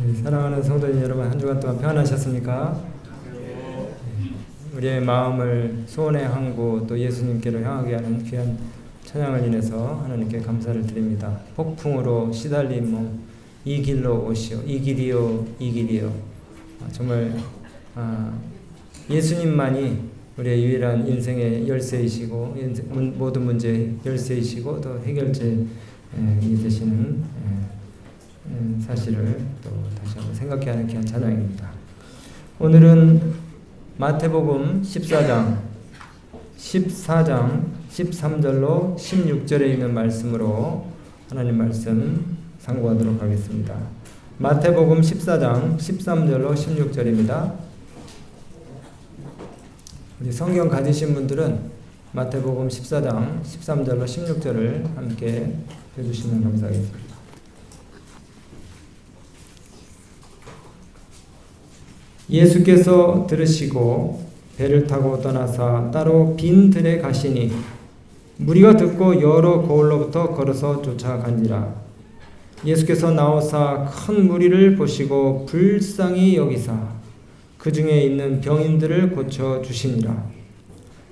사랑하는 성도님 여러분, 한 주간 동안 평안하셨습니까? 우리의 마음을 소원의 항구 또 예수님께로 향하게 하는 귀한 찬양을 인해서 하나님께 감사를 드립니다. 폭풍으로 시달린 몸, 이 길로 오시오, 이 길이요, 이 길이요. 정말 예수님만이 우리의 유일한 인생의 열쇠이시고 모든 문제의 열쇠이시고 또 해결제이 되시는 사실을 또 다시 한번 생각해야 하는 귀한 찬양입니다. 오늘은 마태복음 14장 13절로 16절에 있는 말씀으로 하나님 말씀 상고하도록 하겠습니다. 마태복음 14장 13절로 16절입니다. 우리 성경 가지신 분들은 마태복음 14장 13절로 16절을 함께 해주시면 감사하겠습니다. 예수께서 들으시고 배를 타고 떠나사 따로 빈 들에 가시니 무리가 듣고 여러 고을로부터 걸어서 쫓아간지라. 예수께서 나오사 큰 무리를 보시고 불쌍히 여기사 그 중에 있는 병인들을 고쳐 주시니라.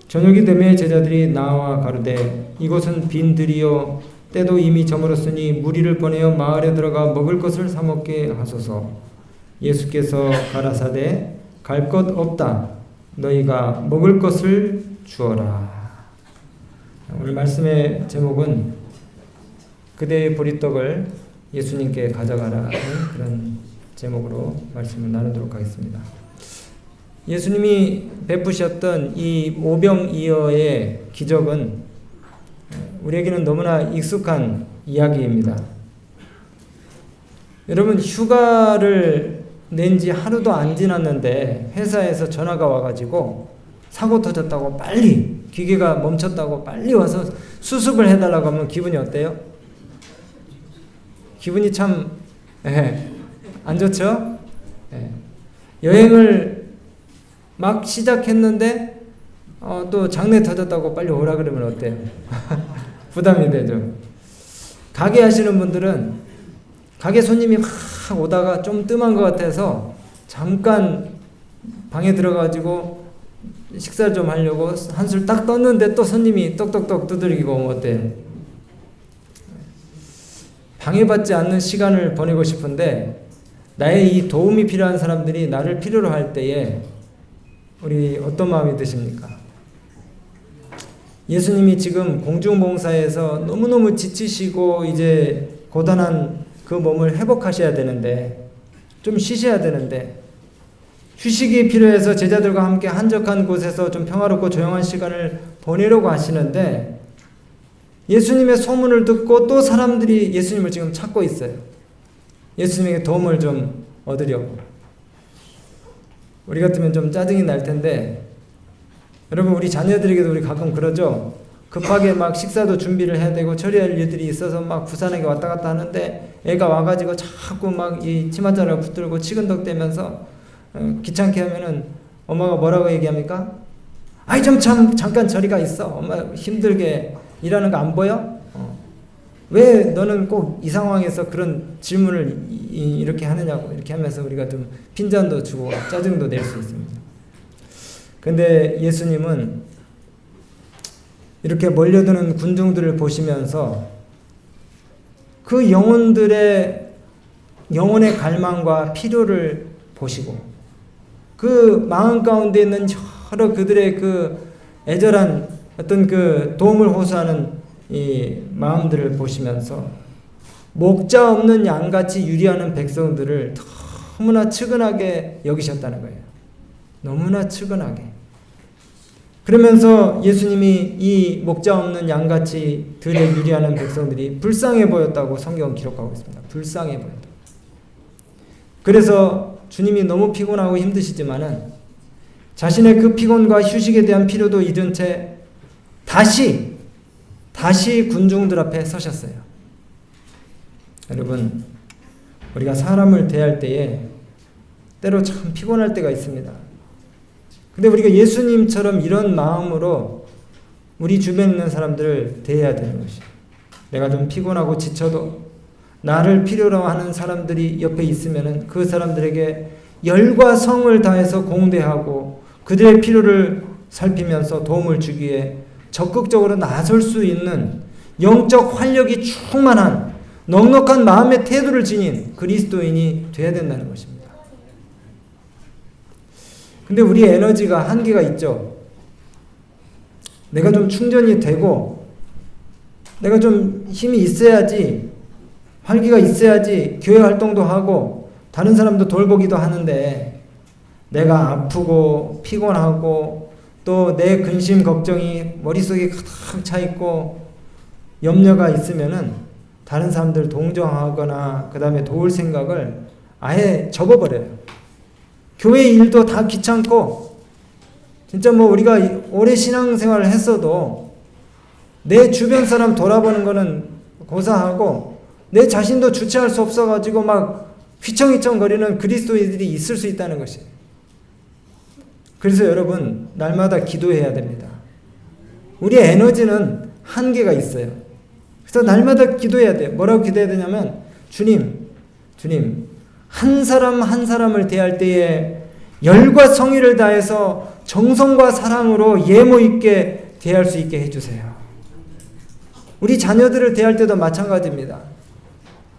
저녁이 되매 제자들이 나와 가로되 이곳은 빈 들이요 때도 이미 저물었으니 무리를 보내어 마을에 들어가 먹을 것을 사 먹게 하소서. 예수께서 가라사대 갈 것 없다. 너희가 먹을 것을 주어라. 오늘 말씀의 제목은 그대의 보리떡을 예수님께 가져가라 하는 그런 제목으로 말씀을 나누도록 하겠습니다. 예수님이 베푸셨던 이 오병이어의 기적은 우리에게는 너무나 익숙한 이야기입니다. 여러분, 휴가를 낸 지 하루도 안 지났는데 회사에서 전화가 와가지고 사고 터졌다고 빨리, 기계가 멈췄다고 빨리 와서 수습을 해달라고 하면 기분이 어때요? 기분이 참 안 좋죠? 여행을 막 시작했는데 또 장례 터졌다고 빨리 오라 그러면 어때요? 부담이 되죠. 가게 하시는 분들은 가게 손님이 막 오다가 좀 뜸한 것 같아서 잠깐 방에 들어가지고 식사를 좀 하려고 한술 딱 떴는데 또 손님이 똑똑똑 두들기고 오면 어때요? 방해받지 않는 시간을 보내고 싶은데 나의 이 도움이 필요한 사람들이 나를 필요로 할 때에 우리 어떤 마음이 드십니까? 예수님이 지금 공중봉사에서 너무너무 지치시고 이제 고단한 그 몸을 회복하셔야 되는데, 좀 쉬셔야 되는데, 휴식이 필요해서 제자들과 함께 한적한 곳에서 좀 평화롭고 조용한 시간을 보내려고 하시는데 예수님의 소문을 듣고 또 사람들이 예수님을 지금 찾고 있어요. 예수님에게 도움을 좀 얻으려고. 우리 같으면 좀 짜증이 날 텐데, 여러분, 우리 자녀들에게도 우리 가끔 그러죠. 급하게 막 식사도 준비를 해야 되고 처리할 일들이 있어서 막 부산에게 왔다 갔다 하는데 애가 와가지고 자꾸 막 이 치맛자락을 붙들고 치근덕대면서 귀찮게 하면은 엄마가 뭐라고 얘기합니까? 아이 좀 잠깐 저리가 있어. 엄마 힘들게 일하는 거 안 보여? 왜 너는 꼭 이 상황에서 그런 질문을 이렇게 하느냐고 이렇게 하면서 우리가 좀 핀잔도 주고 짜증도 낼 수 있습니다. 근데 예수님은 이렇게 몰려드는 군중들을 보시면서 그 영혼들의 영혼의 갈망과 필요를 보시고 그 마음 가운데 있는 여러 그들의 그 애절한 어떤 그 도움을 호소하는 이 마음들을 보시면서 목자 없는 양같이 유리하는 백성들을 너무나 측은하게 여기셨다는 거예요. 너무나 측은하게. 그러면서 예수님이 이 목자 없는 양같이 들에 유리하는 백성들이 불쌍해 보였다고 성경은 기록하고 있습니다. 불쌍해 보였다. 그래서 주님이 너무 피곤하고 힘드시지만은 자신의 그 피곤과 휴식에 대한 필요도 잊은 채 다시 군중들 앞에 서셨어요. 여러분, 우리가 사람을 대할 때에 때로 참 피곤할 때가 있습니다. 근데 우리가 예수님처럼 이런 마음으로 우리 주변에 있는 사람들을 대해야 되는 것이에요. 내가 좀 피곤하고 지쳐도 나를 필요로 하는 사람들이 옆에 있으면은 그 사람들에게 열과 성을 다해서 공대하고 그들의 필요를 살피면서 도움을 주기에 적극적으로 나설 수 있는 영적 활력이 충만한 넉넉한 마음의 태도를 지닌 그리스도인이 되어야 된다는 것입니다. 근데 우리 에너지가 한계가 있죠. 내가 좀 충전이 되고 내가 좀 힘이 있어야지, 활기가 있어야지 교회 활동도 하고 다른 사람도 돌보기도 하는데, 내가 아프고 피곤하고 또 내 근심 걱정이 머릿속에 가득 차 있고 염려가 있으면은 다른 사람들 동정하거나 그 다음에 도울 생각을 아예 접어버려요. 교회 일도 다 귀찮고, 진짜 뭐 우리가 오래 신앙생활을 했어도 내 주변 사람 돌아보는 거는 고사하고 내 자신도 주체할 수 없어가지고 막 휘청휘청거리는 그리스도인들이 있을 수 있다는 것이에요. 그래서 여러분, 날마다 기도해야 됩니다. 우리의 에너지는 한계가 있어요. 그래서 날마다 기도해야 돼요. 뭐라고 기도해야 되냐면, 주님, 한 사람 한 사람을 대할 때에 열과 성의를 다해서 정성과 사랑으로 예모 있게 대할 수 있게 해주세요. 우리 자녀들을 대할 때도 마찬가지입니다.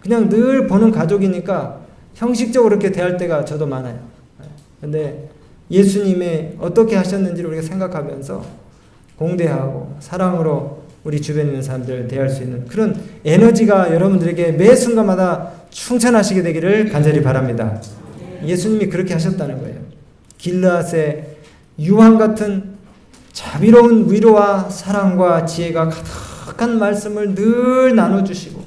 그냥 늘 보는 가족이니까 형식적으로 이렇게 대할 때가 저도 많아요. 근데 예수님이 어떻게 하셨는지를 우리가 생각하면서 공대하고 사랑으로 우리 주변에 있는 사람들을 대할 수 있는 그런 에너지가 여러분들에게 매 순간마다 충천하시게 되기를 간절히 바랍니다. 예수님이 그렇게 하셨다는 거예요. 길르앗의 유황 같은 자비로운 위로와 사랑과 지혜가 가득한 말씀을 늘 나눠주시고,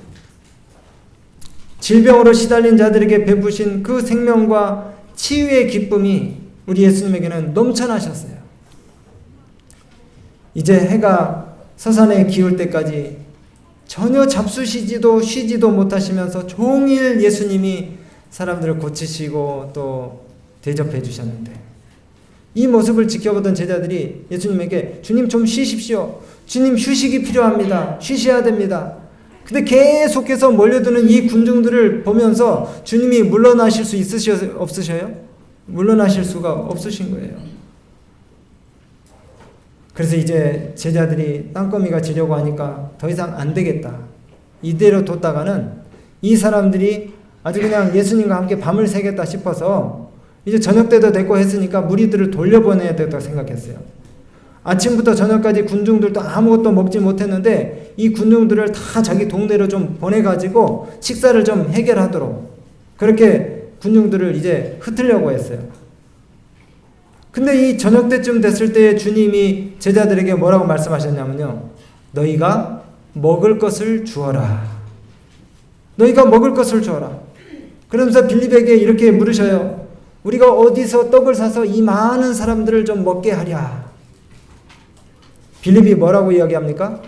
질병으로 시달린 자들에게 베푸신 그 생명과 치유의 기쁨이 우리 예수님에게는 넘쳐나셨어요. 이제 해가 서산에 기울 때까지 전혀 잡수시지도 쉬지도 못하시면서 종일 예수님이 사람들을 고치시고 또 대접해 주셨는데, 이 모습을 지켜보던 제자들이 예수님에게 주님 좀 쉬십시오. 주님 휴식이 필요합니다. 쉬셔야 됩니다. 근데 계속해서 몰려드는 이 군중들을 보면서 주님이 물러나실 수 없으셔요? 물러나실 수가 없으신 거예요. 그래서 이제 제자들이 땅거미가 지려고 하니까 더 이상 안 되겠다. 이대로 뒀다가는 이 사람들이 아주 그냥 예수님과 함께 밤을 새겠다 싶어서 이제 저녁 때도 됐고 했으니까 무리들을 돌려보내야 되겠다고 생각했어요. 아침부터 저녁까지 군중들도 아무것도 먹지 못했는데 이 군중들을 다 자기 동네로 좀 보내가지고 식사를 좀 해결하도록 그렇게 군중들을 이제 흩으려고 했어요. 근데 이 저녁 때쯤 됐을 때 주님이 제자들에게 뭐라고 말씀하셨냐면요, 너희가 먹을 것을 주어라. 너희가 먹을 것을 주어라. 그러면서 빌립에게 이렇게 물으셔요. 우리가 어디서 떡을 사서 이 많은 사람들을 좀 먹게 하랴. 빌립이 뭐라고 이야기합니까?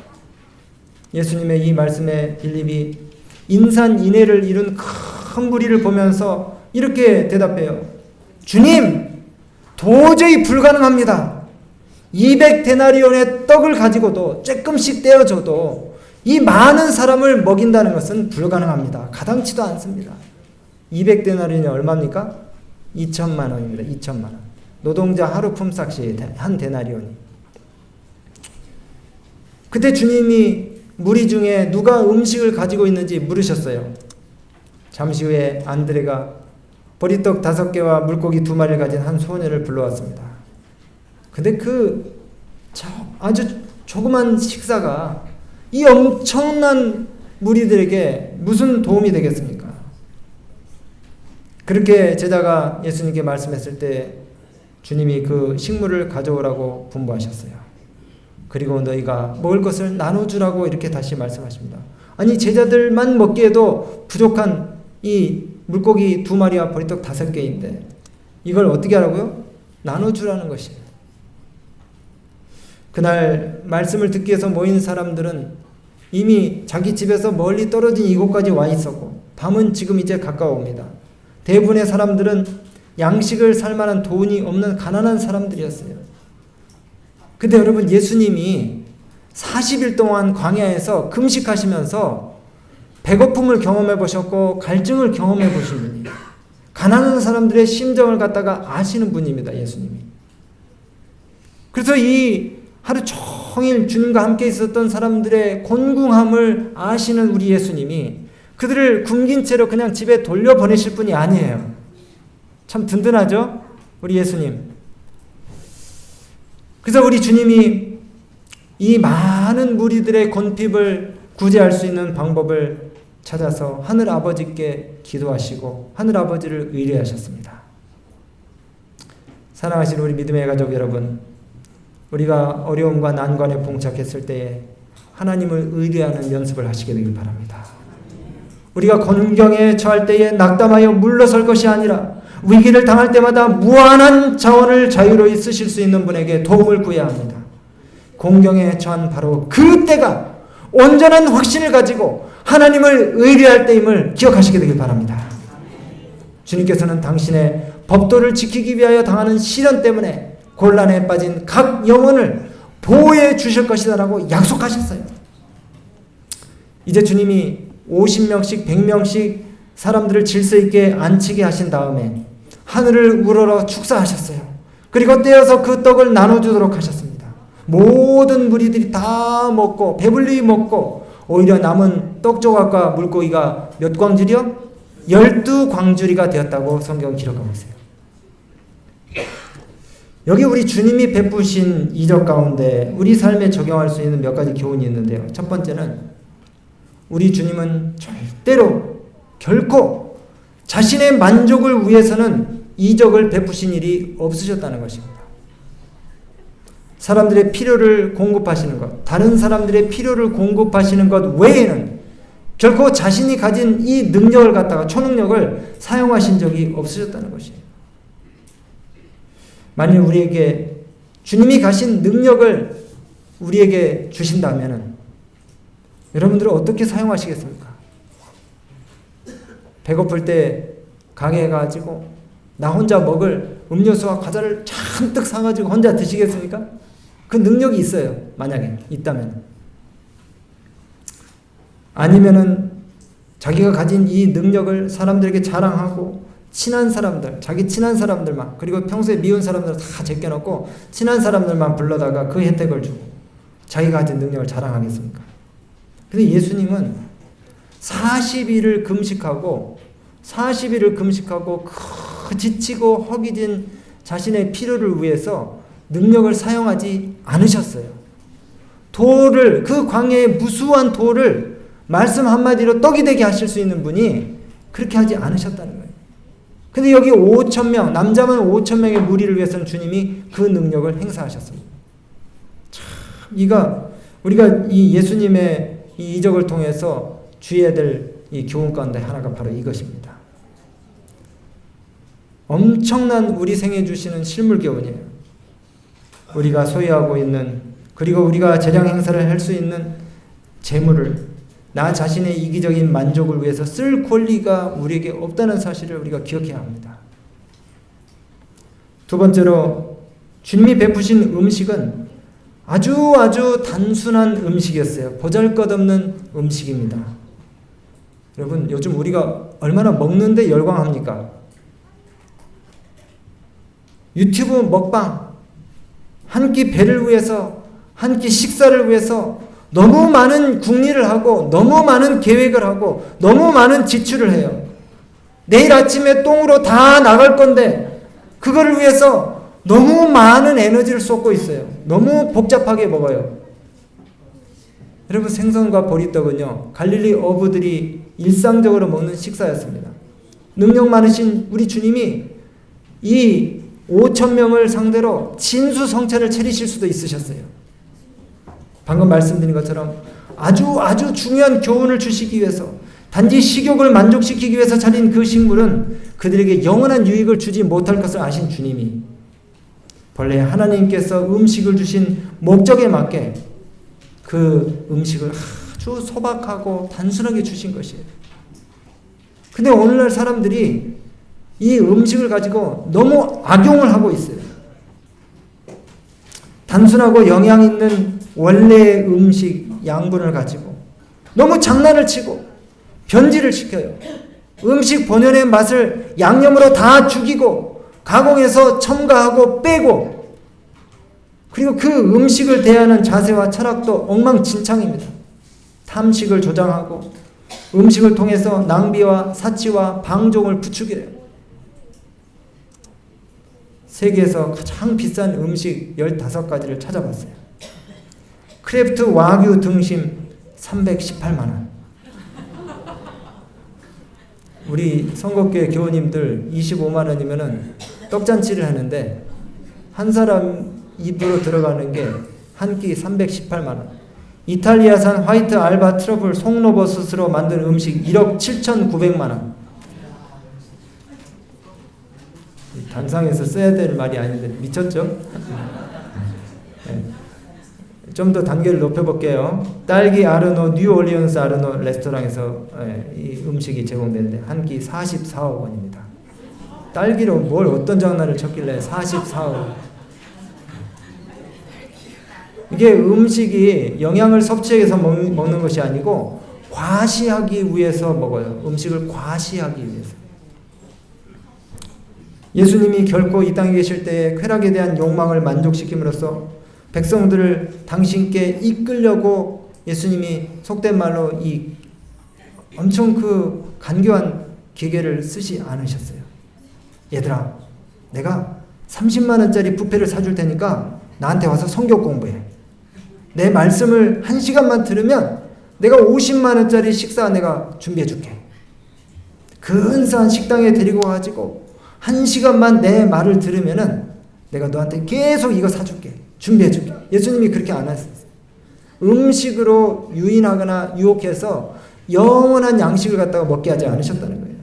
예수님의 이 말씀에 빌립이 인산인해를 이룬 큰 무리를 보면서 이렇게 대답해요. 주님, 도저히 불가능합니다. 200데나리온의 떡을 가지고도 조금씩 떼어줘도 이 많은 사람을 먹인다는 것은 불가능합니다. 가당치도 않습니다. 200데나리온이 얼마입니까? 2천만 원입니다. 2천만 원. 노동자 하루 품삯이 한 데나리온이. 그때 주님이 무리 중에 누가 음식을 가지고 있는지 물으셨어요. 잠시 후에 안드레가 보리떡 5개와 물고기 2마리를 가진 한 소녀를 불러왔습니다. 근데 그 아주 조그만 식사가 이 엄청난 무리들에게 무슨 도움이 되겠습니까? 그렇게 제자가 예수님께 말씀했을 때 주님이 그 식물을 가져오라고 분부하셨어요. 그리고 너희가 먹을 것을 나눠주라고 이렇게 다시 말씀하십니다. 아니, 제자들만 먹기에도 부족한 이 물고기 2마리와 보리떡 5개인데 이걸 어떻게 하라고요? 나눠주라는 것이에요. 그날 말씀을 듣기 위해서 모인 사람들은 이미 자기 집에서 멀리 떨어진 이곳까지 와 있었고 밤은 지금 이제 가까워옵니다. 대부분의 사람들은 양식을 살 만한 돈이 없는 가난한 사람들이었어요. 근데 여러분, 예수님이 40일 동안 광야에서 금식하시면서 배고픔을 경험해 보셨고 갈증을 경험해 보신 분이에요. 가난한 사람들의 심정을 갖다가 아시는 분입니다. 예수님이. 그래서 이 하루 종일 주님과 함께 있었던 사람들의 곤궁함을 아시는 우리 예수님이 그들을 굶긴 채로 그냥 집에 돌려보내실 분이 아니에요. 참 든든하죠? 우리 예수님. 그래서 우리 주님이 이 많은 무리들의 곤핍을 구제할 수 있는 방법을 찾아서 하늘 아버지께 기도하시고 하늘 아버지를 의뢰하셨습니다. 사랑하시는 우리 믿음의 가족 여러분, 우리가 어려움과 난관에 봉착했을 때에 하나님을 의뢰하는 연습을 하시게 되길 바랍니다. 우리가 곤경에 처할 때에 낙담하여 물러설 것이 아니라 위기를 당할 때마다 무한한 자원을 자유로이 쓰실 수 있는 분에게 도움을 구해야 합니다. 공경에 처한 바로 그때가 온전한 확신을 가지고 하나님을 의뢰할 때임을 기억하시게 되길 바랍니다. 주님께서는 당신의 법도를 지키기 위하여 당하는 시련 때문에 곤란에 빠진 각 영혼을 보호해 주실 것이다라고 약속하셨어요. 이제 주님이 50명씩 100명씩 사람들을 질서 있게 앉히게 하신 다음에 하늘을 우러러 축사하셨어요. 그리고 떼어서 그 떡을 나눠주도록 하셨습니다. 모든 무리들이 다 먹고 배불리 먹고 오히려 남은 떡 조각과 물고기가 몇 광주리요? 12광주리가 되었다고 성경은 기록하고 있어요. 여기 우리 주님이 베푸신 이적 가운데 우리 삶에 적용할 수 있는 몇 가지 교훈이 있는데요. 첫 번째는 우리 주님은 절대로 결코 자신의 만족을 위해서는 이적을 베푸신 일이 없으셨다는 것입니다. 사람들의 필요를 공급하시는 것, 다른 사람들의 필요를 공급하시는 것 외에는 결코 자신이 가진 이 능력을 갖다가 초능력을 사용하신 적이 없으셨다는 것이에요. 만일 우리에게 주님이 가신 능력을 우리에게 주신다면 여러분들은 어떻게 사용하시겠습니까? 배고플 때 가게에 가지고 나 혼자 먹을 음료수와 과자를 잔뜩 사가지고 혼자 드시겠습니까? 그 능력이 있어요. 만약에 있다면. 아니면은 자기가 가진 이 능력을 사람들에게 자랑하고 친한 사람들, 자기 친한 사람들만, 그리고 평소에 미운 사람들은 다 제껴놓고 친한 사람들만 불러다가 그 혜택을 주고 자기가 가진 능력을 자랑하겠습니까? 근데 예수님은 40일을 금식하고 지치고 허기진 자신의 필요를 위해서 능력을 사용하지 않으셨어요. 돌을, 그 광야의 무수한 돌을 말씀 한마디로 떡이 되게 하실 수 있는 분이 그렇게 하지 않으셨다는 거예요. 근데 여기 5,000명, 남자만 5,000명의 무리를 위해서는 주님이 그 능력을 행사하셨습니다. 참, 우리가 이 예수님의 이 이적을 통해서 주의해야 될 이 교훈 가운데 하나가 바로 이것입니다. 엄청난 우리 생에 주시는 실물 교훈이에요. 우리가 소유하고 있는, 그리고 우리가 재량 행사를 할 수 있는 재물을 나 자신의 이기적인 만족을 위해서 쓸 권리가 우리에게 없다는 사실을 우리가 기억해야 합니다. 두 번째로 주님이 베푸신 음식은 아주 단순한 음식이었어요. 보잘것없는 음식입니다. 여러분, 요즘 우리가 얼마나 먹는데 열광합니까? 유튜브 먹방, 한 끼 배를 위해서, 한 끼 식사를 위해서 너무 많은 궁리를 하고 너무 많은 계획을 하고 너무 많은 지출을 해요. 내일 아침에 똥으로 다 나갈 건데 그거를 위해서 너무 많은 에너지를 쏟고 있어요. 너무 복잡하게 먹어요. 여러분, 생선과 보리떡은요, 갈릴리 어부들이 일상적으로 먹는 식사였습니다. 능력 많으신 우리 주님이 이 5,000명을 상대로 진수성찬을 차리실 수도 있으셨어요. 방금 말씀드린 것처럼 아주 중요한 교훈을 주시기 위해서, 단지 식욕을 만족시키기 위해서 차린 그 식물은 그들에게 영원한 유익을 주지 못할 것을 아신 주님이 본래 하나님께서 음식을 주신 목적에 맞게 그 음식을 아주 소박하고 단순하게 주신 것이에요. 근데 오늘날 사람들이 이 음식을 가지고 너무 악용을 하고 있어요. 단순하고 영양 있는 원래의 음식 양분을 가지고 너무 장난을 치고 변질을 시켜요. 음식 본연의 맛을 양념으로 다 죽이고 가공해서 첨가하고 빼고, 그리고 그 음식을 대하는 자세와 철학도 엉망진창입니다. 탐식을 조장하고 음식을 통해서 낭비와 사치와 방종을 부추겨요. 세계에서 가장 비싼 음식 15가지를 찾아봤어요. 크래프트 와규 등심 318만 원. 우리 성곡교회 교우님들 25만 원이면은 떡잔치를 하는데 한 사람 입으로 들어가는 게 한 끼 318만 원. 이탈리아산 화이트 알바 트러블 송로버섯으로 만든 음식 1억 7,900만 원. 단상에서 써야 될 말이 아닌데 미쳤죠? 네. 좀 더 단계를 높여볼게요. 딸기 아르노 뉴올리언스 아르노 레스토랑에서 이 음식이 제공되는데 한 끼 44억 원입니다. 딸기로 뭘 어떤 장난을 쳤길래 44억 원. 이게 음식이 영양을 섭취해서 먹는 것이 아니고 과시하기 위해서 먹어요. 음식을 과시하기 위해서. 예수님이 결코 이 땅에 계실 때에 쾌락에 대한 욕망을 만족시킴으로써 백성들을 당신께 이끌려고 예수님이 속된 말로 이 엄청 그 간교한 기계를 쓰지 않으셨어요. 얘들아, 내가 30만 원짜리 뷔페를 사줄 테니까 나한테 와서 성경 공부해. 내 말씀을 1시간만 들으면 내가 50만 원짜리 식사 내가 준비해 줄게. 근사한 식당에 데리고 가지고 1시간만 내 말을 들으면은 내가 너한테 계속 이거 사줄게. 준비해 줄게. 예수님이 그렇게 안 하셨어요. 음식으로 유인하거나 유혹해서 영원한 양식을 갖다가 먹게 하지 않으셨다는 거예요.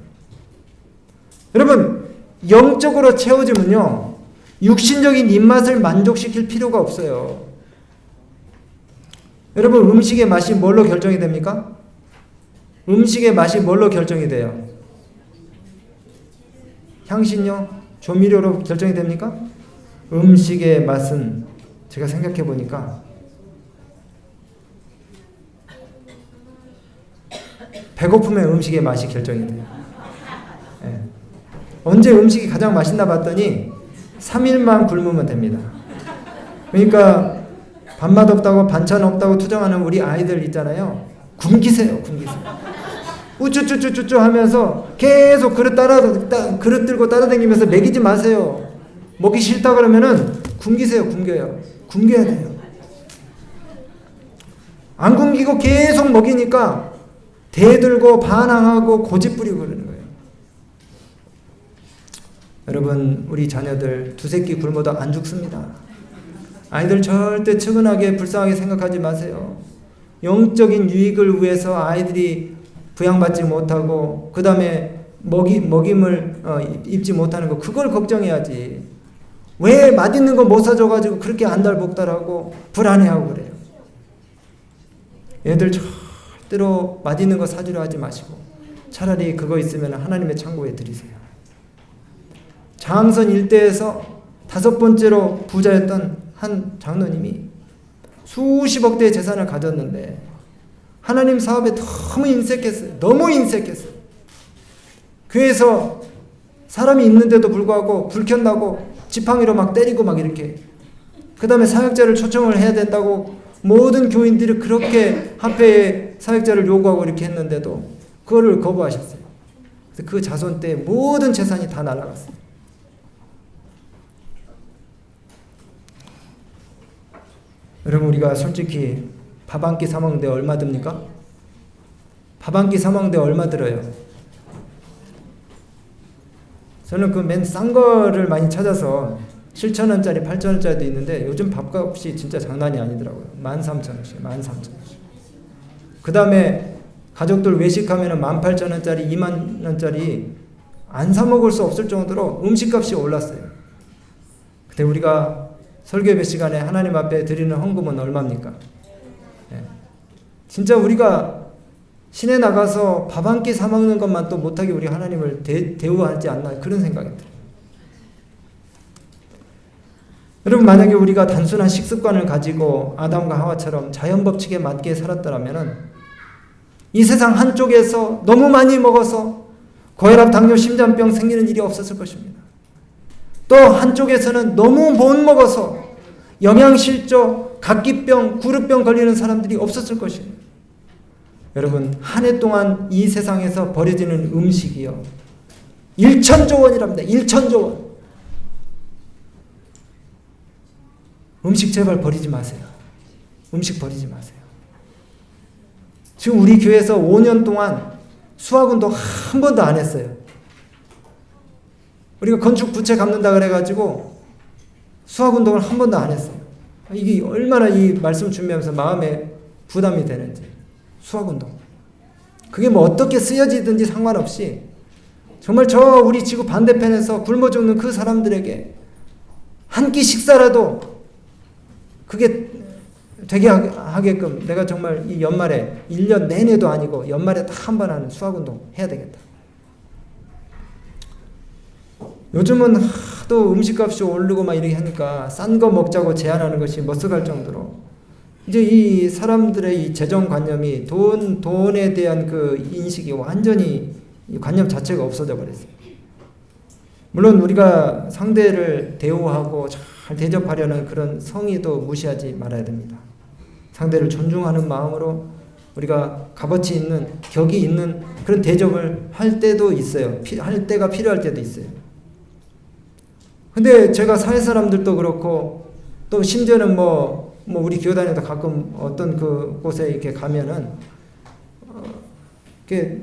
여러분, 영적으로 채워지면요, 육신적인 입맛을 만족시킬 필요가 없어요. 여러분, 음식의 맛이 뭘로 결정이 됩니까? 음식의 맛이 뭘로 결정이 돼요? 향신료, 조미료로 결정이 됩니까? 음식의 맛은 제가 생각해 보니까 배고픔의 음식의 맛이 결정이 돼요. 네. 언제 음식이 가장 맛있나 봤더니 3일만 굶으면 됩니다. 그러니까 밥맛 없다고 반찬 없다고 투정하는 우리 아이들 있잖아요. 굶기세요. 우쭈쭈쭈쭈쭈 하면서 계속 그릇 들고 따라다니면서 먹이지 마세요. 먹기 싫다 그러면은 굶기세요. 굶겨야 돼요. 안 굶기고 계속 먹이니까 대들고 반항하고 고집 부리고 그러는 거예요. 여러분, 우리 자녀들 두세 끼 굶어도 안 죽습니다. 아이들 절대 측은하게 불쌍하게 생각하지 마세요. 영적인 유익을 위해서 아이들이 부양받지 못하고 그 다음에 먹임을 입지 못하는 거, 그걸 걱정해야지. 왜 맛있는 거 못 사줘가지고 그렇게 안달복달하고 불안해하고 그래요. 얘들 절대로 맛있는 거 사주려 하지 마시고 차라리 그거 있으면 하나님의 창고에 드리세요. 장선 일대에서 5번째로 부자였던 한 장로님이 수십억 대의 재산을 가졌는데 하나님 사업에 너무 인색했어요. 교회에서 사람이 있는데도 불구하고 불 켠다고 지팡이로 막 때리고 막 이렇게, 그 다음에 사역자를 초청을 해야 된다고 모든 교인들이 그렇게 합회에 사역자를 요구하고 이렇게 했는데도 그거를 거부하셨어요. 그래서 그 자손 때 모든 재산이 다 날아갔어요. 여러분, 우리가 솔직히 밥 한 끼 사 먹는데 얼마 듭니까? 밥 한 끼 사 먹는데 얼마 들어요? 저는 그 맨 싼 거를 많이 찾아서 7,000원짜리, 8,000원짜리도 있는데 요즘 밥값이 진짜 장난이 아니더라고요. 13,000원씩, 13,000원씩. 그 다음에 가족들 외식하면 18,000원짜리, 20,000원짜리 안 사 먹을 수 없을 정도로 음식값이 올랐어요. 근데 우리가 설교예배 시간에 하나님 앞에 드리는 헌금은 얼마입니까? 네. 진짜 우리가 시내 나가서 밥 한 끼 사 먹는 것만 또 못하게 우리 하나님을 대우하지 않나, 그런 생각이 들어요. 여러분, 만약에 우리가 단순한 식습관을 가지고 아담과 하와처럼 자연 법칙에 맞게 살았더라면 이 세상 한쪽에서 너무 많이 먹어서 고혈압, 당뇨, 심장병 생기는 일이 없었을 것입니다. 또 한쪽에서는 너무 못 먹어서 영양실조, 각기병, 구루병 걸리는 사람들이 없었을 것입니다. 여러분, 한 해 동안 이 세상에서 버려지는 음식이요 1천조 원이랍니다. 1천조 원. 음식 제발 버리지 마세요. 음식 버리지 마세요. 지금 우리 교회에서 5년 동안 수학운동 한 번도 안 했어요. 우리가 건축 부채 갚는다 그래가지고 수학운동을 한 번도 안 했어요. 이게 얼마나 이 말씀 준비하면서 마음에 부담이 되는지. 수학운동. 그게 뭐 어떻게 쓰여지든지 상관없이 정말 저 우리 지구 반대편에서 굶어 죽는 그 사람들에게 한 끼 식사라도 그게 되게 하게끔 내가 정말 이 연말에 1년 내내도 아니고 연말에 딱 한 번 하는 수학운동 해야 되겠다. 요즘은 하도 음식값이 오르고 막 이렇게 하니까 싼 거 먹자고 제한하는 것이 머쓱할 정도로 이제 이 사람들의 이 재정관념이 돈에 대한 그 인식이 완전히 이 관념 자체가 없어져 버렸어요. 물론 우리가 상대를 대우하고 잘 대접하려는 그런 성의도 무시하지 말아야 됩니다. 상대를 존중하는 마음으로 우리가 값어치 있는, 격이 있는 그런 대접을 할 때도 있어요. 할 때가 필요할 때도 있어요. 근데 제가 사회 사람들도 그렇고 또 심지어는 뭐 우리 교회 다녀도 가끔 어떤 그 곳에 이렇게 가면은 이렇게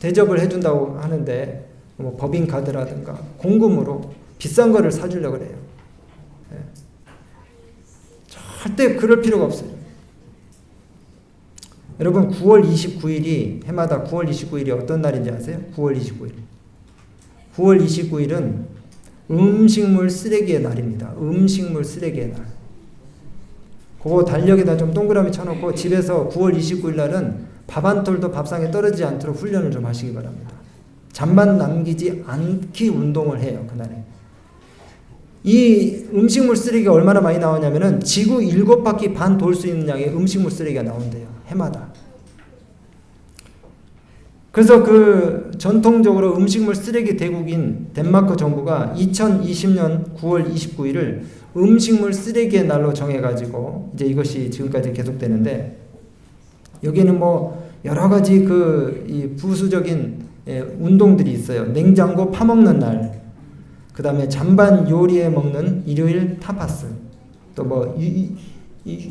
대접을 해준다고 하는데 뭐 법인카드라든가 공금으로 비싼 거를 사주려고 그래요. 네. 절대 그럴 필요가 없어요. 여러분 9월 29일이 해마다 9월 29일이 어떤 날인지 아세요? 9월 29일. 9월 29일은 음식물 쓰레기의 날입니다. 음식물 쓰레기의 날. 그거 달력에다 좀 동그라미 쳐놓고 집에서 9월 29일 날은 밥 한 톨도 밥상에 떨어지지 않도록 훈련을 좀 하시기 바랍니다. 잠만 남기지 않기 운동을 해요. 그날에. 이 음식물 쓰레기가 얼마나 많이 나오냐면은 지구 7바퀴 반 돌 수 있는 양의 음식물 쓰레기가 나온대요. 해마다. 그래서 그 전통적으로 음식물 쓰레기 대국인 덴마크 정부가 2020년 9월 29일을 음식물 쓰레기의 날로 정해가지고 이제 이것이 지금까지 계속되는데 여기는 뭐 여러 가지 이 부수적인 운동들이 있어요. 냉장고 파먹는 날, 그 다음에 잔반 요리해 먹는 일요일 타파스, 또 뭐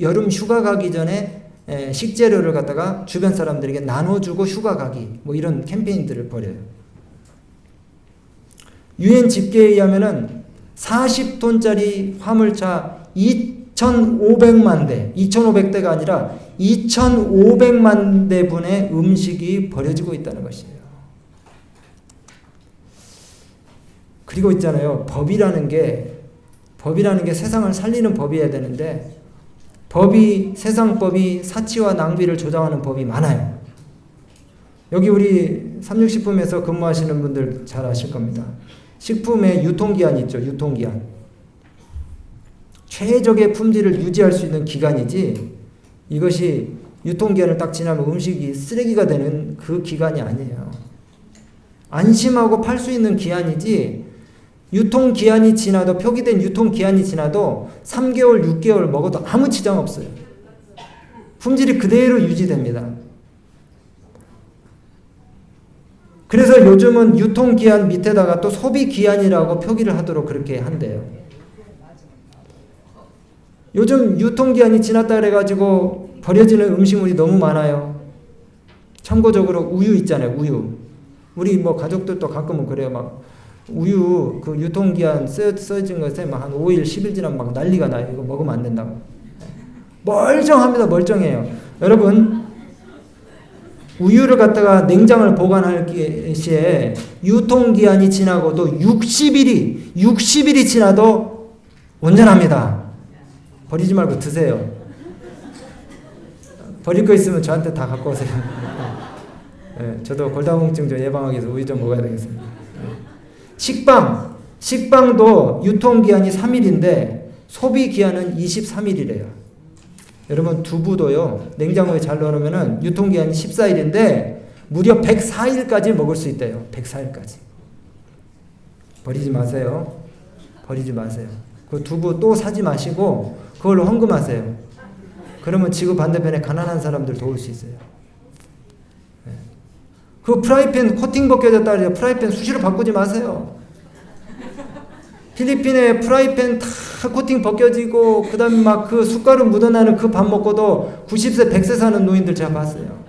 여름 휴가 가기 전에 식재료를 갖다가 주변 사람들에게 나눠주고 휴가 가기, 뭐 이런 캠페인들을 벌여요. 유엔 집계에 의하면은 40톤짜리 화물차 2,500만 대, 2,500대가 아니라 2,500만 대분의 음식이 버려지고 있다는 것이에요. 그리고 있잖아요. 법이라는 게 세상을 살리는 법이어야 되는데 세상법이 사치와 낭비를 조장하는 법이 많아요. 여기 우리 삼육식품에서 근무하시는 분들 잘 아실 겁니다. 식품의 유통기한 있죠. 유통기한. 최적의 품질을 유지할 수 있는 기간이지 이것이 유통기한을 딱 지나면 음식이 쓰레기가 되는 그 기간이 아니에요. 안심하고 팔 수 있는 기한이지 유통기한이 지나도 표기된 유통기한이 지나도 3개월, 6개월 먹어도 아무 지장 없어요. 품질이 그대로 유지됩니다. 그래서 요즘은 유통기한 밑에다가 또 소비기한이라고 표기를 하도록 그렇게 한대요. 요즘 유통기한이 지났다 그래가지고 버려지는 음식물이 너무 많아요. 참고적으로 우유 있잖아요. 우유. 우리 뭐 가족들도 가끔은 그래요. 막 우유 그 유통기한 써진 것에 막 한 5일, 10일 지나면 막 난리가 나요. 이거 먹으면 안 된다고. 멀쩡합니다. 멀쩡해요. 여러분 우유를 갖다가 냉장을 보관할 시에 유통기한이 지나고도 60일이 지나도 온전합니다. 버리지 말고 드세요. 버릴 거 있으면 저한테 다 갖고 오세요. 네, 저도 골다공증 좀 예방하기 위해서 우유 좀 먹어야 되겠습니다. 식빵도 유통기한이 3일인데 소비기한은 23일이래요. 여러분 두부도요 냉장고에 잘 넣어놓으면 유통기한이 14일인데 무려 104일까지 먹을 수 있대요. 104일까지. 버리지 마세요. 버리지 마세요. 그 두부 또 사지 마시고 그걸로 헌금하세요. 그러면 지구 반대편에 가난한 사람들 도울 수 있어요. 그 프라이팬 코팅 벗겨졌다 그래요. 프라이팬 수시로 바꾸지 마세요. 필리핀에 프라이팬 다 코팅 벗겨지고 그 다음에 막 그 숟가루 묻어나는 그 밥 먹고도 90세 100세 사는 노인들 제가 봤어요.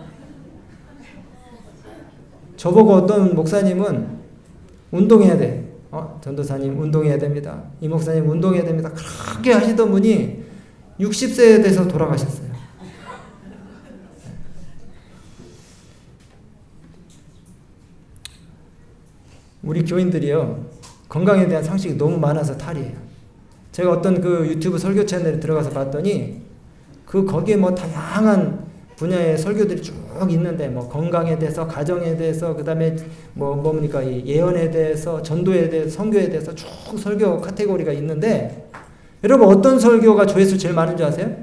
저보고 어떤 목사님은 운동해야 돼. 전도사님 운동해야 됩니다. 이 목사님 운동해야 됩니다. 그렇게 하시던 분이 60세에 돼서 돌아가셨어요. 우리 교인들이요 건강에 대한 상식이 너무 많아서 탈이에요. 제가 어떤 그 유튜브 설교 채널에 들어가서 봤더니 거기에 뭐 다양한 분야의 설교들이 쭉 있는데 뭐 건강에 대해서, 가정에 대해서, 그 다음에 뭡니까 이 예언에 대해서, 전도에 대해서, 선교에 대해서 쭉 설교 카테고리가 있는데 여러분 어떤 설교가 조회수 제일 많은 줄 아세요?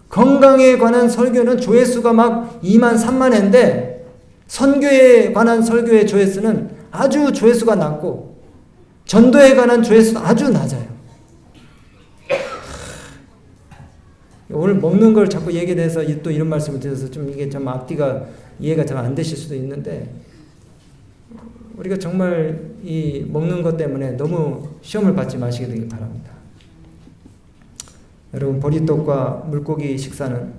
건강에 관한 설교는 조회수가 막 2만 3만 회인데 선교에 관한 설교의 조회수는 아주 조회수가 낮고 전도에 관한 조회수는 아주 낮아요. 오늘 먹는 걸 자꾸 얘기에 대해서 또 이런 말씀을 드려서 좀 이게 좀 앞뒤가 이해가 좀 안 되실 수도 있는데 우리가 정말 이 먹는 것 때문에 너무 시험을 받지 마시게 되길 바랍니다. 여러분 보리떡과 물고기 식사는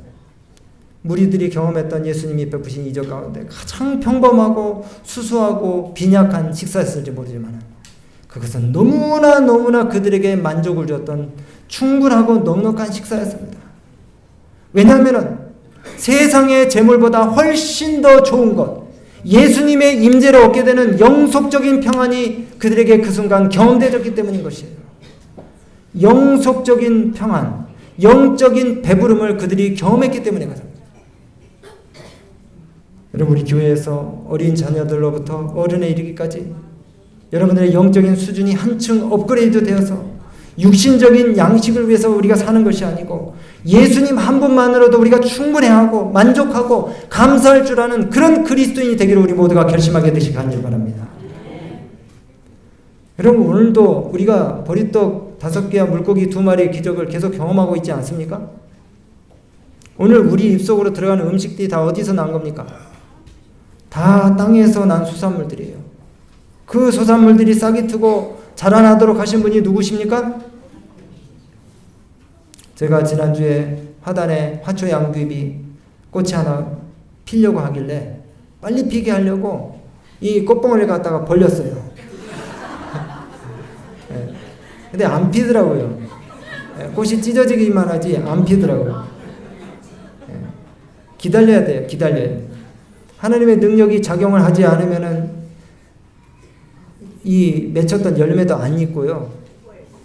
무리들이 경험했던 예수님이 베푸신 이적 가운데 가장 평범하고 수수하고 빈약한 식사였을지 모르지만 그것은 너무나 그들에게 만족을 줬던 충분하고 넉넉한 식사였습니다. 왜냐하면 세상의 재물보다 훨씬 더 좋은 것, 예수님의 임재를 얻게 되는 영속적인 평안이 그들에게 그 순간 경험되었기 때문인 것이에요. 영속적인 평안, 영적인 배부름을 그들이 경험했기 때문에 그렇습니다. 여러분 우리 교회에서 어린 자녀들로부터 어른에 이르기까지 여러분들의 영적인 수준이 한층 업그레이드 되어서 육신적인 양식을 위해서 우리가 사는 것이 아니고 예수님 한 분만으로도 우리가 충분해하고 만족하고 감사할 줄 아는 그런 그리스도인이 되기를 우리 모두가 결심하게 되시기 바랍니다. 여러분 오늘도 우리가 보리떡 5개와 물고기 2마리의 기적을 계속 경험하고 있지 않습니까? 오늘 우리 입속으로 들어가는 음식들이 다 어디서 난 겁니까? 다 땅에서 난 수산물들이에요. 그 수산물들이 싹이 트고 자라나도록 하신 분이 누구십니까? 제가 지난주에 화단에 화초 양귀비 꽃이 하나 피려고 하길래 빨리 피게 하려고 이 꽃봉오리를 갖다가 벌렸어요. 네. 근데 안 피더라고요. 네. 꽃이 찢어지기만 하지 안 피더라고요. 네. 기다려야 돼요. 기다려야 돼요. 하나님의 능력이 작용을 하지 않으면은 이 맺혔던 열매도 안 익고요.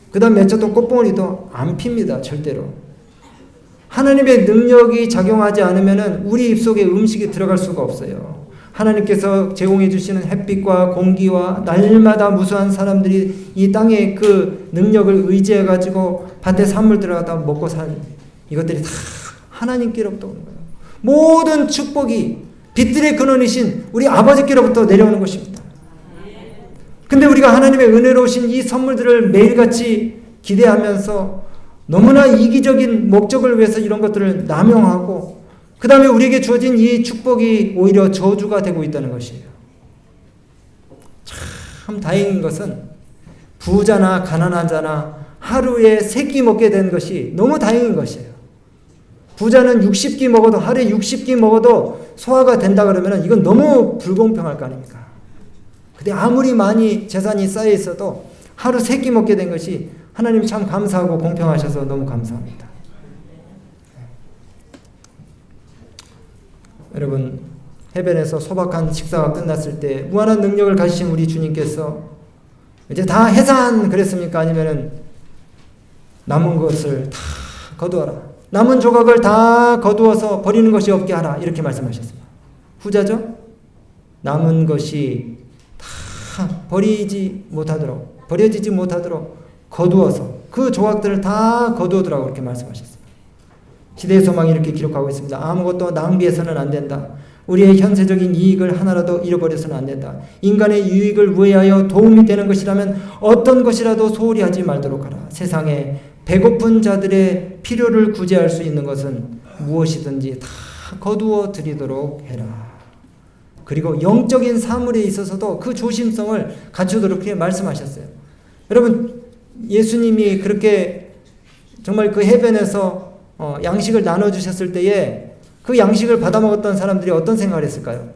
그 다음 맺혔던 꽃봉오리도 안 핍니다. 절대로. 하나님의 능력이 작용하지 않으면 우리 입속에 음식이 들어갈 수가 없어요. 하나님께서 제공해 주시는 햇빛과 공기와 날마다 무수한 사람들이 이 땅의 그 능력을 의지해 가지고 밭에 산물 들어가다 먹고 살 이것들이 다 하나님께로부터 오는 거예요. 모든 축복이 빛들의 근원이신 우리 아버지께로부터 내려오는 것입니다. 근데 우리가 하나님의 은혜로우신 이 선물들을 매일같이 기대하면서 너무나 이기적인 목적을 위해서 이런 것들을 남용하고 그 다음에 우리에게 주어진 이 축복이 오히려 저주가 되고 있다는 것이에요. 참 다행인 것은 부자나 가난한 자나 하루에 3끼 먹게 된 것이 너무 다행인 것이에요. 부자는 60끼 먹어도 하루에 60끼 먹어도 소화가 된다 그러면 이건 너무 불공평할 거 아닙니까? 근데 아무리 많이 재산이 쌓여 있어도 하루 3끼 먹게 된 것이 하나님 참 감사하고 공평하셔서 너무 감사합니다. 여러분 해변에서 소박한 식사가 끝났을 때 무한한 능력을 가지신 우리 주님께서 이제 다 해산 그랬습니까? 아니면은 남은 것을 다 거두어라. 남은 조각을 다 거두어서 버리는 것이 없게 하라. 이렇게 말씀하셨습니다. 후자죠? 남은 것이 다 버려지지 못하도록 거두어서 그 조각들을 다 거두어두라고 그렇게 말씀하셨어요. 시대의 소망이 이렇게 기록하고 있습니다. 아무것도 낭비해서는 안 된다. 우리의 현세적인 이익을 하나라도 잃어버려서는 안 된다. 인간의 유익을 위하여 도움이 되는 것이라면 어떤 것이라도 소홀히 하지 말도록 하라. 세상에 배고픈 자들의 필요를 구제할 수 있는 것은 무엇이든지 다 거두어 드리도록 해라. 그리고 영적인 사물에 있어서도 그 조심성을 갖추도록 그렇게 말씀하셨어요. 여러분, 예수님이 그렇게 정말 그 해변에서 양식을 나눠주셨을 때에 그 양식을 받아먹었던 사람들이 어떤 생각을 했을까요?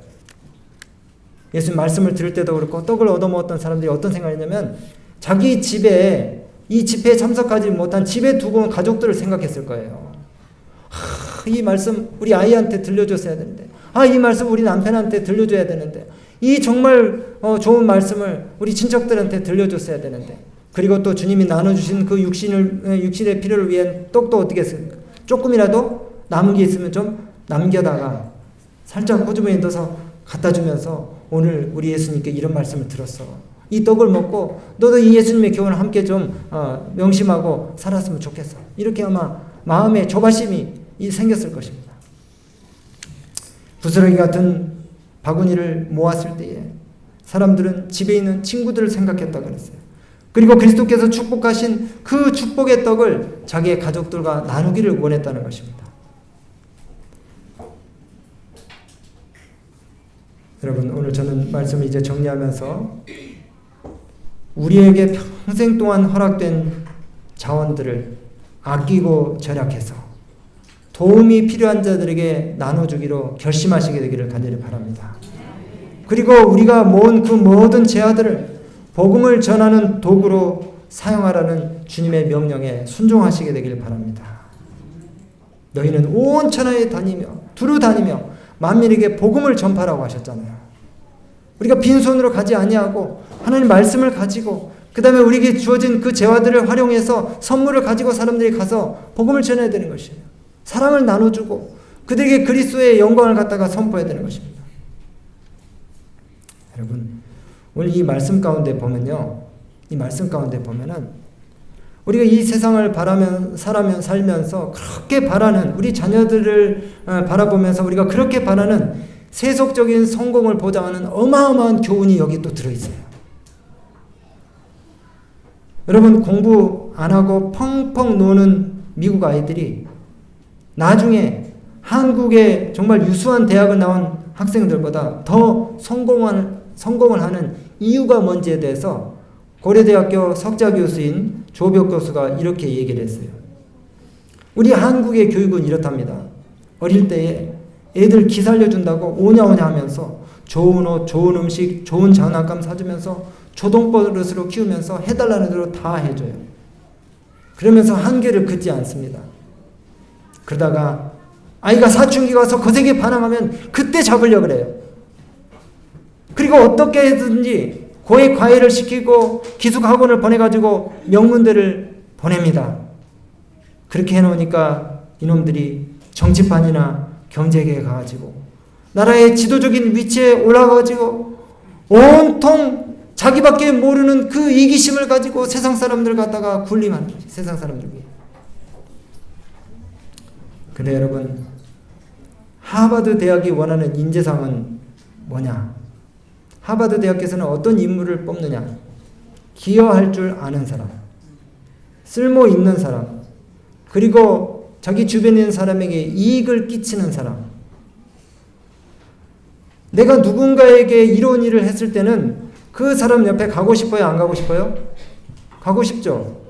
예수님 말씀을 들을 때도 그렇고 떡을 얻어먹었던 사람들이 어떤 생각을 했냐면 자기 집에 이 집회에 참석하지 못한 집에 두고 온 가족들을 생각했을 거예요. 이 말씀 우리 아이한테 들려줬어야 되는데, 이 말씀 우리 남편한테 들려줘야 되는데, 이 정말 좋은 말씀을 우리 친척들한테 들려줬어야 되는데, 그리고 또 주님이 나눠주신 그 육신의 필요를 위한 떡도 어떻게 했습니까? 조금이라도 남은 게 있으면 좀 남겨다가 살짝 호주머니에 넣어서 갖다 주면서 오늘 우리 예수님께 이런 말씀을 들었어. 이 떡을 먹고 너도 이 예수님의 교훈을 함께 좀 명심하고 살았으면 좋겠어. 이렇게 아마 마음에 조바심이 생겼을 것입니다. 부스러기 같은 바구니를 모았을 때에 사람들은 집에 있는 친구들을 생각했다고 그랬어요. 그리고 그리스도께서 축복하신 그 축복의 떡을 자기의 가족들과 나누기를 원했다는 것입니다. 여러분, 오늘 저는 말씀을 이제 정리하면서 우리에게 평생 동안 허락된 자원들을 아끼고 절약해서 도움이 필요한 자들에게 나눠주기로 결심하시게 되기를 간절히 바랍니다. 그리고 우리가 모은 그 모든 재화들을 복음을 전하는 도구로 사용하라는 주님의 명령에 순종하시게 되기를 바랍니다. 너희는 온 천하에 다니며 두루 다니며 만민에게 복음을 전파라고 하셨잖아요. 우리가 빈손으로 가지 아니하고 하나님 말씀을 가지고 그 다음에 우리에게 주어진 그 재화들을 활용해서 선물을 가지고 사람들이 가서 복음을 전해야 되는 것이에요. 사랑을 나눠주고 그들에게 그리스도의 영광을 갖다가 선포해야 되는 것입니다. 여러분, 오늘 이 말씀 가운데 보면요, 이 말씀 가운데 보면은 우리가 이 세상을 살면서 그렇게 바라는 우리 자녀들을 바라보면서 우리가 그렇게 바라는 세속적인 성공을 보장하는 어마어마한 교훈이 여기 또 들어있어요. 여러분, 공부 안 하고 펑펑 노는 미국 아이들이 나중에 한국의 정말 유수한 대학을 나온 학생들보다 더 성공을 하는 이유가 뭔지에 대해서 고려대학교 석좌 교수인 조벽 교수가 이렇게 얘기를 했어요. 우리 한국의 교육은 이렇답니다. 어릴 때에 애들 기 살려준다고 오냐오냐 하면서 좋은 옷, 좋은 음식, 좋은 장난감 사주면서 조동버릇으로 키우면서 해달라는 대로 다 해줘요. 그러면서 한계를 긋지 않습니다. 그러다가 아이가 사춘기가 와서 거세게 반항하면 그때 잡으려고 그래요. 그리고 어떻게 해든지 고액 과외를 시키고 기숙학원을 보내가지고 명문대를 보냅니다. 그렇게 해놓으니까 이놈들이 정치판이나 경제계에 가가지고 나라의 지도적인 위치에 올라가가지고 온통 자기밖에 모르는 그 이기심을 가지고 세상 사람들 갖다가 굴림하는 거지. 세상 사람들 위해. 근데 여러분, 하버드 대학이 원하는 인재상은 뭐냐? 하버드 대학에서는 어떤 인물을 뽑느냐? 기여할 줄 아는 사람, 쓸모 있는 사람, 그리고 자기 주변에 있는 사람에게 이익을 끼치는 사람. 내가 누군가에게 이런 일을 했을 때는 그 사람 옆에 가고 싶어요? 안 가고 싶어요? 가고 싶죠.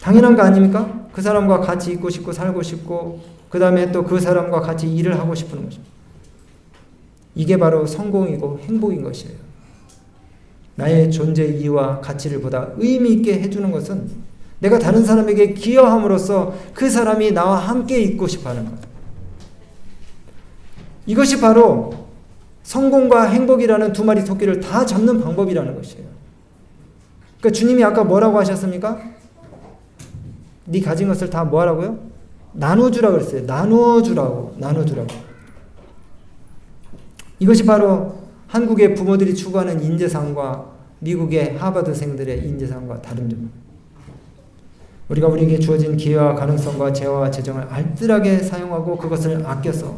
당연한 거 아닙니까? 그 사람과 같이 있고 싶고 살고 싶고 그 다음에 또 그 사람과 같이 일을 하고 싶은 거죠. 이게 바로 성공이고 행복인 것이에요. 나의 존재 이유와 가치를 보다 의미 있게 해주는 것은 내가 다른 사람에게 기여함으로써 그 사람이 나와 함께 있고 싶어하는 것. 이것이 바로 성공과 행복이라는 두 마리 토끼를 다 잡는 방법이라는 것이에요. 그러니까 주님이 아까 뭐라고 하셨습니까? 네 가진 것을 다 뭐 하라고요? 나눠주라고 그랬어요. 나눠주라고. 이것이 바로 한국의 부모들이 추구하는 인재상과 미국의 하버드생들의 인재상과 다른 점입니다. 우리가 우리에게 주어진 기회와 가능성과 재화와 재정을 알뜰하게 사용하고 그것을 아껴서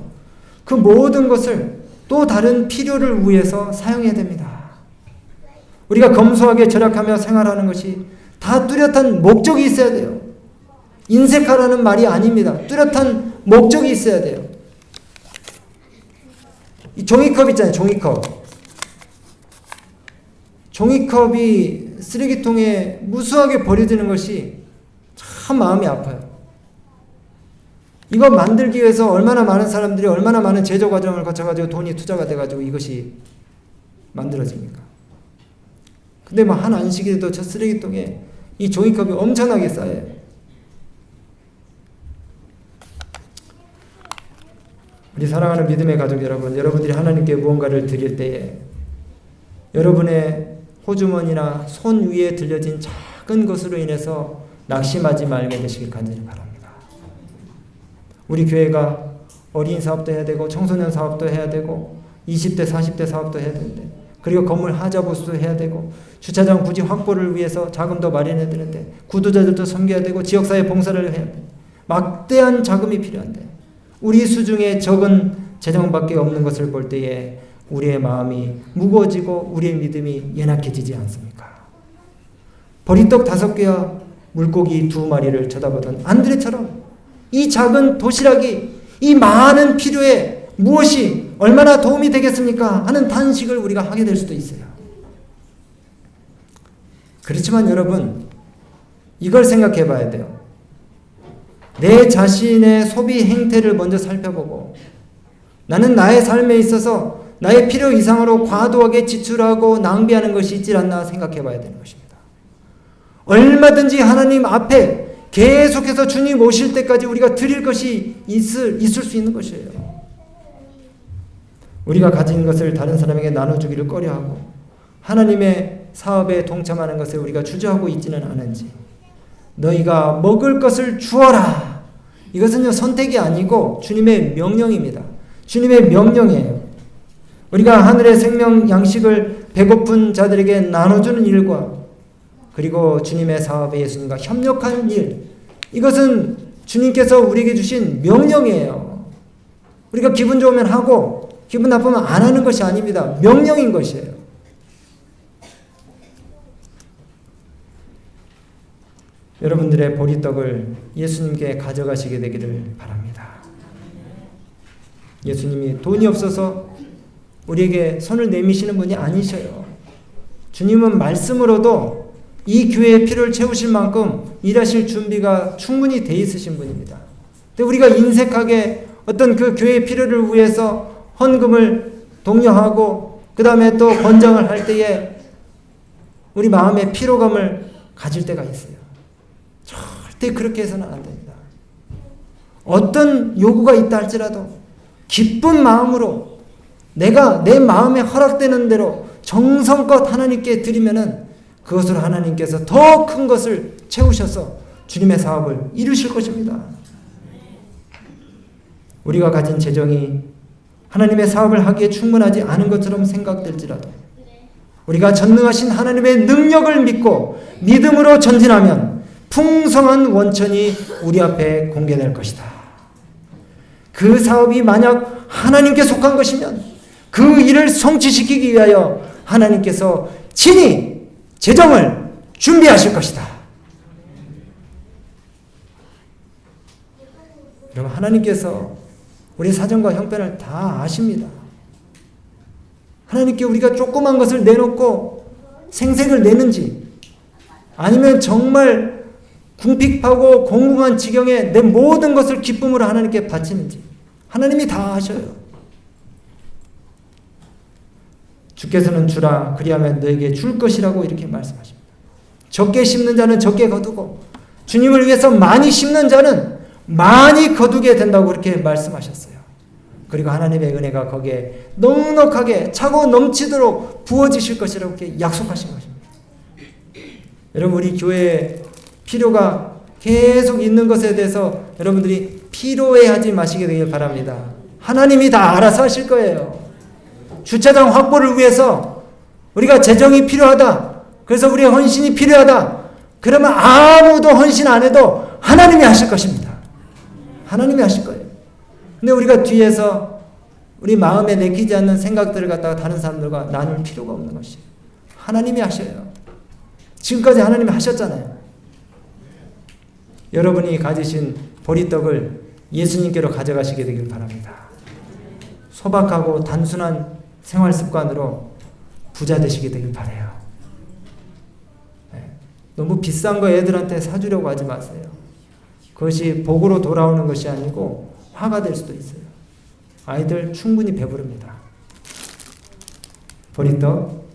그 모든 것을 또 다른 필요를 위해서 사용해야 됩니다. 우리가 검소하게 절약하며 생활하는 것이 다 뚜렷한 목적이 있어야 돼요. 인색하라는 말이 아닙니다. 뚜렷한 목적이 있어야 돼요. 이 종이컵 있잖아요. 종이컵이 쓰레기통에 무수하게 버려지는 것이 참 마음이 아파요. 이거 만들기 위해서 얼마나 많은 사람들이 얼마나 많은 제조 과정을 거쳐가지고 돈이 투자가 돼가지고 이것이 만들어집니까? 근데 뭐 한 안식일에도 저 쓰레기통에 이 종이컵이 엄청나게 쌓여요. 우리 사랑하는 믿음의 가족 여러분, 여러분들이 하나님께 무언가를 드릴 때에 여러분의 호주머니나 손 위에 들려진 작은 것으로 인해서 낙심하지 말게 되시길 간절히 바랍니다. 우리 교회가 어린이 사업도 해야 되고 청소년 사업도 해야 되고 20대 40대 사업도 해야 되는데, 그리고 건물 하자 보수도 해야 되고 주차장 부지 확보를 위해서 자금도 마련해야 되는데, 구도자들도 섬겨야 되고 지역사회 봉사를 해야 돼. 막대한 자금이 필요한데 우리 수중에 적은 재정밖에 없는 것을 볼 때에 우리의 마음이 무거워지고 우리의 믿음이 연약해지지 않습니까? 보리떡 5개와 물고기 2마리를 쳐다보던 안드레처럼 이 작은 도시락이 이 많은 필요에 무엇이 얼마나 도움이 되겠습니까? 하는 단식을 우리가 하게 될 수도 있어요. 그렇지만 여러분, 이걸 생각해 봐야 돼요. 내 자신의 소비 행태를 먼저 살펴보고, 나는 나의 삶에 있어서 나의 필요 이상으로 과도하게 지출하고 낭비하는 것이 있지 않나 생각해 봐야 되는 것입니다. 얼마든지 하나님 앞에 계속해서 주님 오실 때까지 우리가 드릴 것이 있을 수 있는 것이에요. 우리가 가진 것을 다른 사람에게 나눠주기를 꺼려하고 하나님의 사업에 동참하는 것을 우리가 주저하고 있지는 않은지, 너희가 먹을 것을 주어라. 이것은요, 선택이 아니고 주님의 명령입니다. 주님의 명령이에요. 우리가 하늘의 생명 양식을 배고픈 자들에게 나눠주는 일과 그리고 주님의 사업에 예수님과 협력하는 일, 이것은 주님께서 우리에게 주신 명령이에요. 우리가 기분 좋으면 하고 기분 나쁘면 안 하는 것이 아닙니다. 명령인 것이에요. 여러분들의 보리떡을 예수님께 가져가시게 되기를 바랍니다. 예수님이 돈이 없어서 우리에게 손을 내미시는 분이 아니셔요. 주님은 말씀으로도 이 교회의 필요를 채우실 만큼 일하실 준비가 충분히 돼 있으신 분입니다. 근데 우리가 인색하게 어떤 그 교회의 필요를 위해서 헌금을 독려하고 그 다음에 또 권장을 할 때에 우리 마음의 피로감을 가질 때가 있어요. 절대 그렇게 해서는 안 됩니다. 어떤 요구가 있다 할지라도 기쁜 마음으로 내가 내 마음에 허락되는 대로 정성껏 하나님께 드리면은 그것으로 하나님께서 더 큰 것을 채우셔서 주님의 사업을 이루실 것입니다. 우리가 가진 재정이 하나님의 사업을 하기에 충분하지 않은 것처럼 생각될지라도 우리가 전능하신 하나님의 능력을 믿고 믿음으로 전진하면 풍성한 원천이 우리 앞에 공개될 것이다. 그 사업이 만약 하나님께 속한 것이면 그 일을 성취시키기 위하여 하나님께서 친히 재정을 준비하실 것이다. 여러분, 하나님께서 우리 사정과 형편을 다 아십니다. 하나님께 우리가 조그만 것을 내놓고 생색을 내는지 아니면 정말 궁핍하고 공공한 지경에 내 모든 것을 기쁨으로 하나님께 바치는지 하나님이 다 아셔요. 주께서는 주라 그리하면 너에게 줄 것이라고 이렇게 말씀하십니다. 적게 심는 자는 적게 거두고 주님을 위해서 많이 심는 자는 많이 거두게 된다고 그렇게 말씀하셨어요. 그리고 하나님의 은혜가 거기에 넉넉하게 차고 넘치도록 부어지실 것이라고 이렇게 약속하신 것입니다. 여러분, 우리 교회에 필요가 계속 있는 것에 대해서 여러분들이 피로해하지 마시게 되길 바랍니다. 하나님이 다 알아서 하실 거예요. 주차장 확보를 위해서 우리가 재정이 필요하다, 그래서 우리의 헌신이 필요하다, 그러면 아무도 헌신 안 해도 하나님이 하실 것입니다. 하나님이 하실 거예요. 근데 우리가 뒤에서 우리 마음에 내키지 않는 생각들을 갖다가 다른 사람들과 나눌 필요가 없는 것이에요. 하나님이 하셔요. 지금까지 하나님이 하셨잖아요. 여러분이 가지신 보리떡을 예수님께로 가져가시게 되길 바랍니다. 소박하고 단순한 생활 습관으로 부자 되시게 되길 바라요. 너무 비싼 거 애들한테 사주려고 하지 마세요. 그것이 복으로 돌아오는 것이 아니고 화가 될 수도 있어요. 아이들 충분히 배부릅니다. 보리떡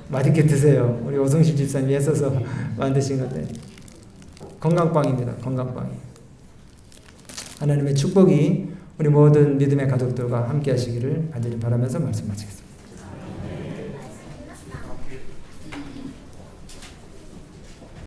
맛있게 드세요. 우리 오성실 집사님이 애써서 만드신 건데 건강빵입니다. 건강빵이. 하나님의 축복이 우리 모든 믿음의 가족들과 함께 하시기를 간절히 바라면서 말씀 마치겠습니다.